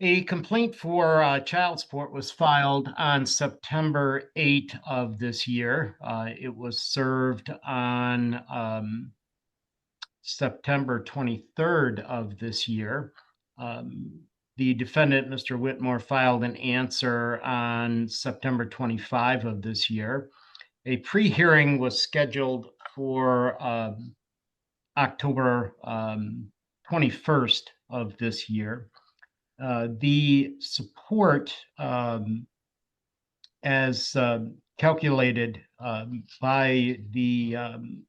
A complaint for child support was filed on September 8 of this year. It was served on September 23rd of this year. The defendant, Mr. Whitmore, filed an answer on September 25 of this year. A pre-hearing was scheduled for October 21st of this year. The support, as calculated by the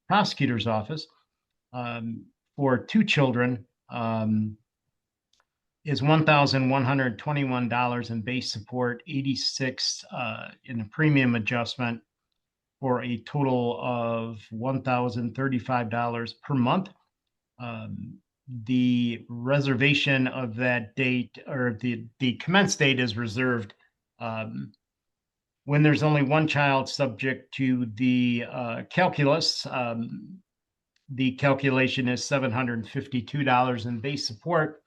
prosecutor's office for two children, is $1,121 in base support, 86 in a premium adjustment, for a total of $1,035 per month. The reservation of that date, or the commence date, is reserved when there's only one child subject to the calculus. The calculation is $752 in base support,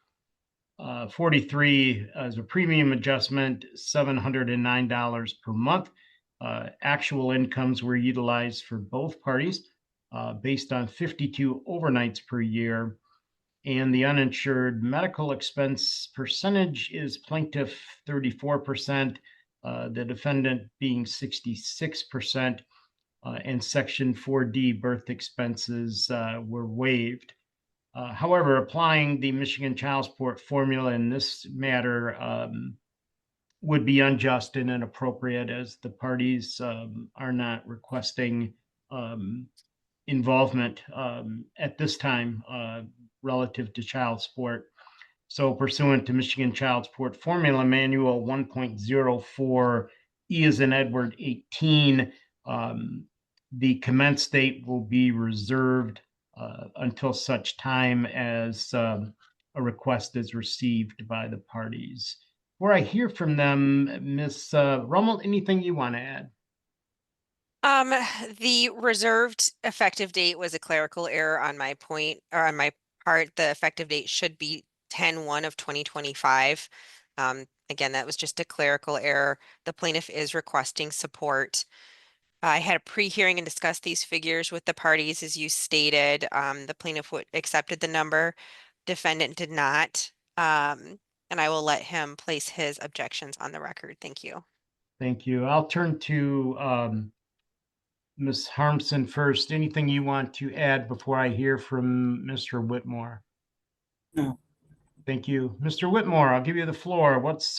43 as a premium adjustment, $709 per month. Actual incomes were utilized for both parties based on 52 overnights per year. And the uninsured medical expense percentage is plaintiff 34%, the defendant being 66%, and Section 4D birth expenses were waived. However, applying the Michigan child support formula in this matter would be unjust and inappropriate, as the parties are not requesting involvement at this time relative to child support. So pursuant to Michigan Child Support Formula Manual 1.04 E as in Edward 18, the commence date will be reserved until such time as a request is received by the parties. Before I hear from them, Ms. Rummel, anything you want to add? The reserved effective date was a clerical error on my part. The effective date should be 10/1 of 2025. Again, that was just a clerical error. The plaintiff is requesting support. I had a pre-hearing and discussed these figures with the parties, as you stated. The plaintiff accepted the number, defendant did not. And I will let him place his objections on the record. Thank you. Thank you. I'll turn to Ms. Harmsen first. Anything you want to add before I hear from Mr. Whitmore? No. Thank you. Mr. Whitmore, I'll give you the floor. What's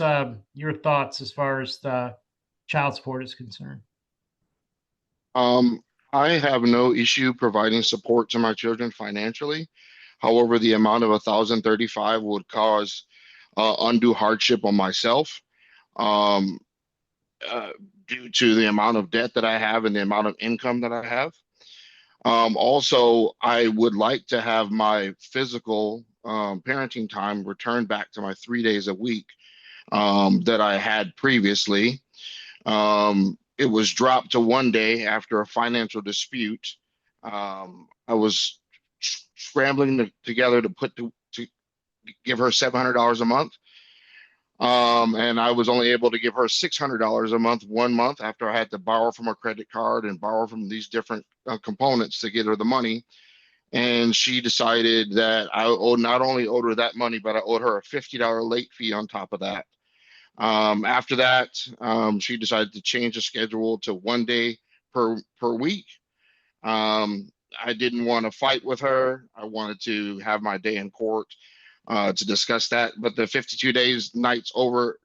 your thoughts as far as the child support is concerned? I have no issue providing support to my children financially. However, the amount of $1,035 would cause undue hardship on myself due to the amount of debt that I have and the amount of income that I have. Also, I would like to have my physical parenting time returned back to my 3 days a week that I had previously. It was dropped to 1 day after a financial dispute. I was scrambling together to give her $700 a month. And I was only able to give her $600 a month 1 month after I had to borrow from her credit card and borrow from these different components to get her the money. And she decided that I not only owed her that money, but I owed her a $50 late fee on top of that. After that, she decided to change the schedule to 1 day per week. I didn't want to fight with her. I wanted to have my day in court to discuss that. But the 52 nights over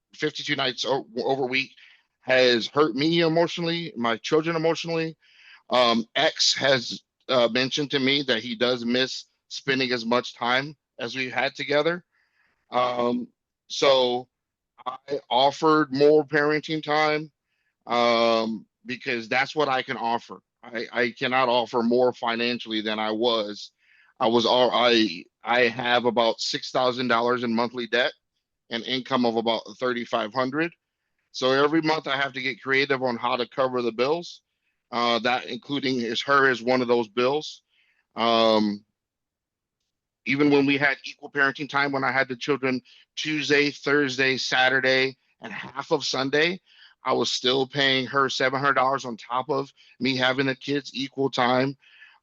week has hurt me emotionally, my children emotionally. X has mentioned to me that he does miss spending as much time as we had together. So I offered more parenting time because that's what I can offer. I cannot offer more financially than I was. I have about $6,000 in monthly debt and income of about $3,500. So every month I have to get creative on how to cover the bills. That including her as one of those bills. Even when we had equal parenting time, when I had the children Tuesday, Thursday, Saturday, and half of Sunday, I was still paying her $700 on top of me having the kids equal time.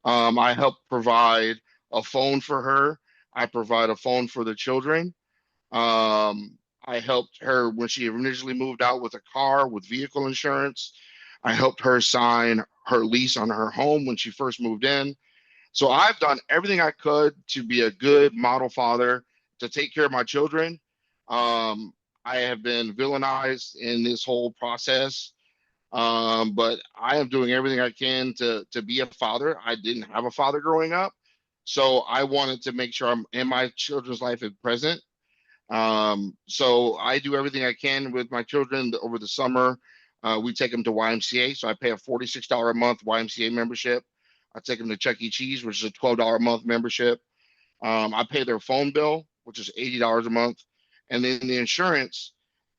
I helped provide a phone for her. I provide a phone for the children. I helped her when she initially moved out with a car with vehicle insurance. I helped her sign her lease on her home when she first moved in. So I've done everything I could to be a good model father, to take care of my children. I have been villainized in this whole process, but I am doing everything I can to be a father. I didn't have a father growing up, so I wanted to make sure I'm in my children's life and present. So I do everything I can with my children over the summer. We take them to YMCA, so I pay a $46 a month YMCA membership. I take them to Chuck E. Cheese, which is a $12 a month membership. I pay their phone bill, which is $80 a month. And then the insurance,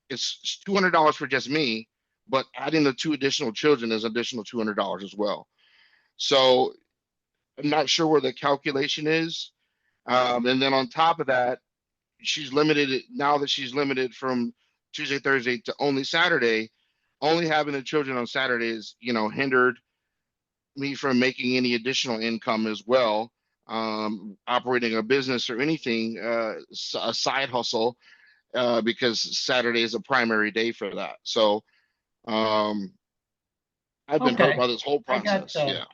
it's $200 for just me, but adding the 2 additional children is additional $200 as well. So I'm not sure where the calculation is. And then on top of that, she's limited now that she's limited from Tuesday, Thursday to only Saturday. Only having the children on Saturdays, hindered me from making any additional income as well. Operating a business or anything, a side hustle, because Saturday is a primary day for that. So I've been hurt Okay, by this whole I got process. that. Yeah.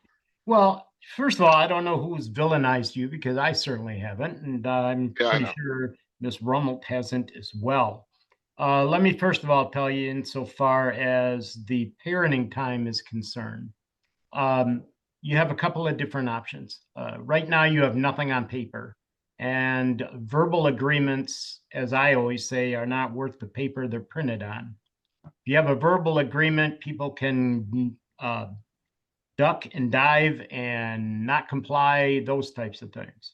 Well, first of all, I don't know who's villainized you because I certainly haven't, and I'm Yeah, I pretty know. sure Miss Rummelt hasn't as well. Let me first of all tell you, insofar as the parenting time is concerned, you have a couple of different options. Right now, you have nothing on paper, and verbal agreements, as I always say, are not worth the paper they're printed on. If you have a verbal agreement, people can duck and dive and not comply, those types of things.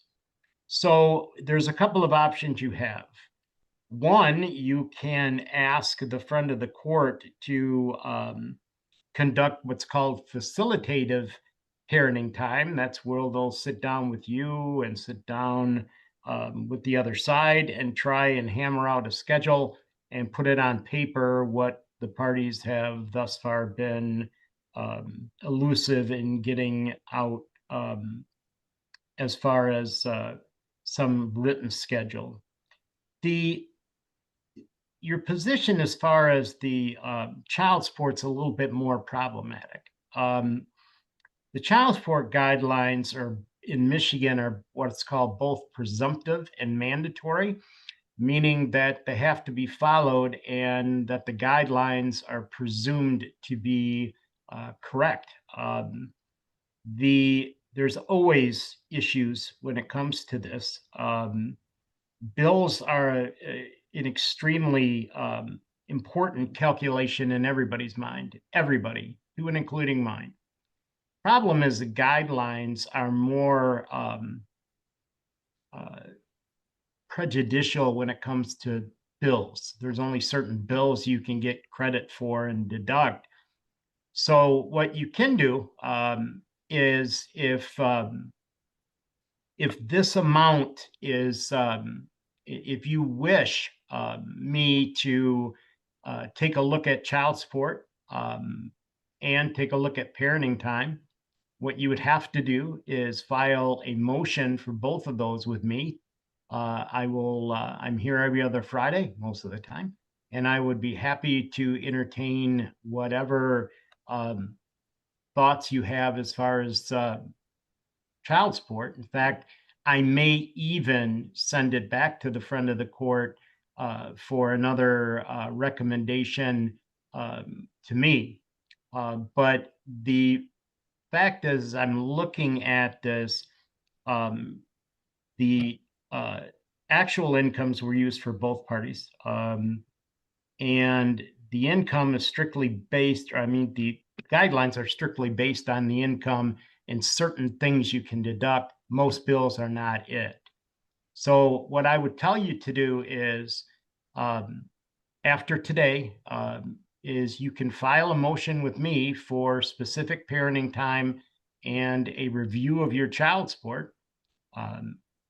So there's a couple of options you have. One, you can ask the friend of the court to conduct what's called facilitative parenting time. That's where they'll sit down with you and sit down with the other side and try and hammer out a schedule and put it on paper what the parties have thus far been elusive in getting out as far as some written schedule. Your position as far as the child support's a little bit more problematic. The child support guidelines in Michigan are what's called both presumptive and mandatory, meaning that they have to be followed and that the guidelines are presumed to be correct. There's always issues when it comes to this. Bills are an extremely important calculation in everybody's mind, everybody, to and including mine. Problem is the guidelines are more prejudicial when it comes to bills. There's only certain bills you can get credit for and deduct. So what you can do is if this amount is, if you wish me to take a look at child support and take a look at parenting time, what you would have to do is file a motion for both of those with me. I'm here every other Friday, most of the time, and I would be happy to entertain whatever thoughts you have as far as child support. In fact, I may even send it back to the friend of the court for another recommendation to me. But the fact is, I'm looking at this, the actual incomes were used for both parties. And the income is strictly based, the guidelines are strictly based on the income and certain things you can deduct. Most bills are not it. So what I would tell you to do is, after today, is you can file a motion with me for specific parenting time and a review of your child support.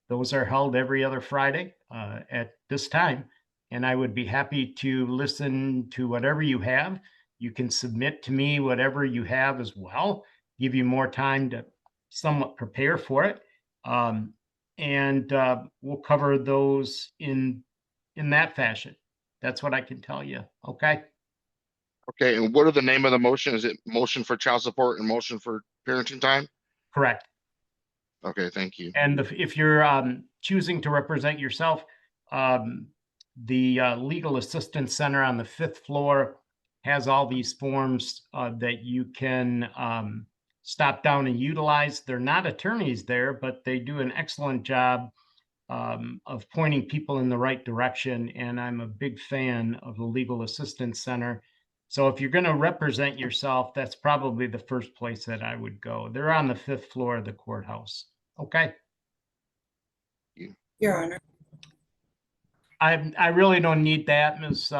Those are held every other Friday at this time. And I would be happy to listen to whatever you have. You can submit to me whatever you have as well, give you more time to somewhat prepare for it. And we'll cover those in that fashion. That's what I can tell you. Okay. Okay, and what are the name of the motion? Is it motion for child support and motion for parenting time? Correct. Okay, thank you. And if you're choosing to represent yourself, the Legal Assistance Center on the 5th floor has all these forms that you can stop down and utilize. They're not attorneys there, but they do an excellent job of pointing people in the right direction. And I'm a big fan of the Legal Assistance Center. So if you're going to represent yourself, that's probably the first place that I would go. They're on the 5th floor of the courthouse. Okay. Your Honor. I really don't need that, Ms.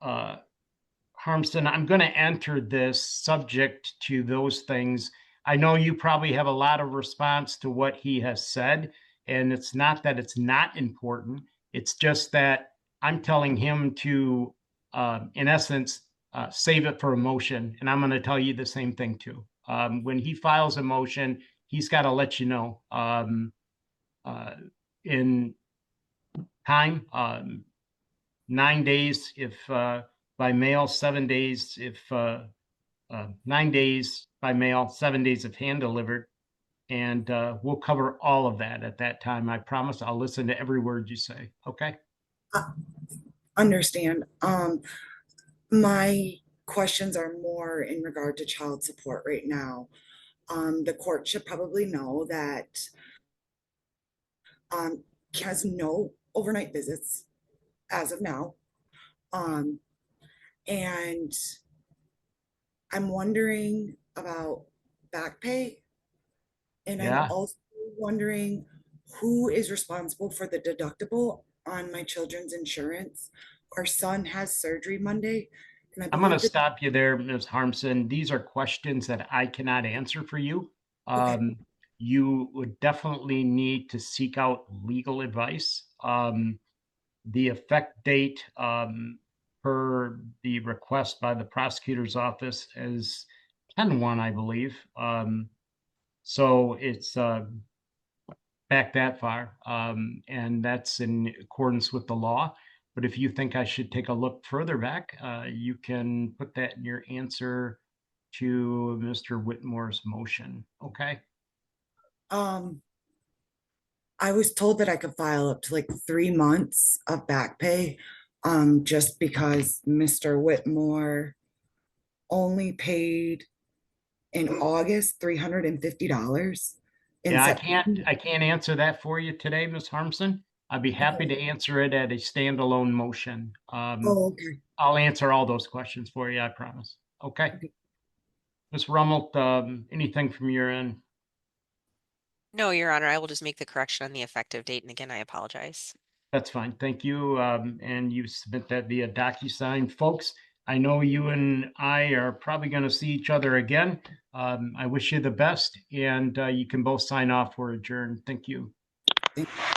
Harmsen. I'm going to enter this subject to those things. I know you probably have a lot of response to what he has said, and it's not that it's not important. It's just that I'm telling him to, in essence, save it for a motion, and I'm going to tell you the same thing too. When he files a motion, he's got to let you know in time, 9 days if by mail, 7 days if 9 days by mail, 7 days if hand delivered. And we'll cover all of that at that time. I promise I'll listen to every word you say. Okay. Understand. My questions are more in regard to child support right now. The court should probably know that has no overnight visits as of now. And I'm wondering about back pay. And Yeah. I'm also wondering who is responsible for the deductible on my children's insurance. Our son has surgery Monday. And I'm going to believe that- stop you there, Ms. Harmsen. These are questions that I cannot answer for you. Okay. You would definitely need to seek out legal advice. The effect date per the request by the prosecutor's office is 10/1, I believe. So it's back that far, and that's in accordance with the law. But if you think I should take a look further back, you can put that in your answer to Mr. Whitmore's motion. Okay. I was told that I could file up to like 3 months of back pay, just because Mr. Whitmore only paid in August $350. Yeah, I can't answer that for you today, Ms. Harmsen. I'd be happy to answer it at a standalone motion. Oh, okay. I'll answer all those questions for you, I promise. Okay. Ms. Rummelt, anything from your end? No, Your Honor, I will just make the correction on the effective date. And again, I apologize. That's fine. Thank you. And you submit that via DocuSign. Folks, I know you and I are probably going to see each other again. I wish you the best, and you can both sign off. We're adjourned. Thank you. Thank you.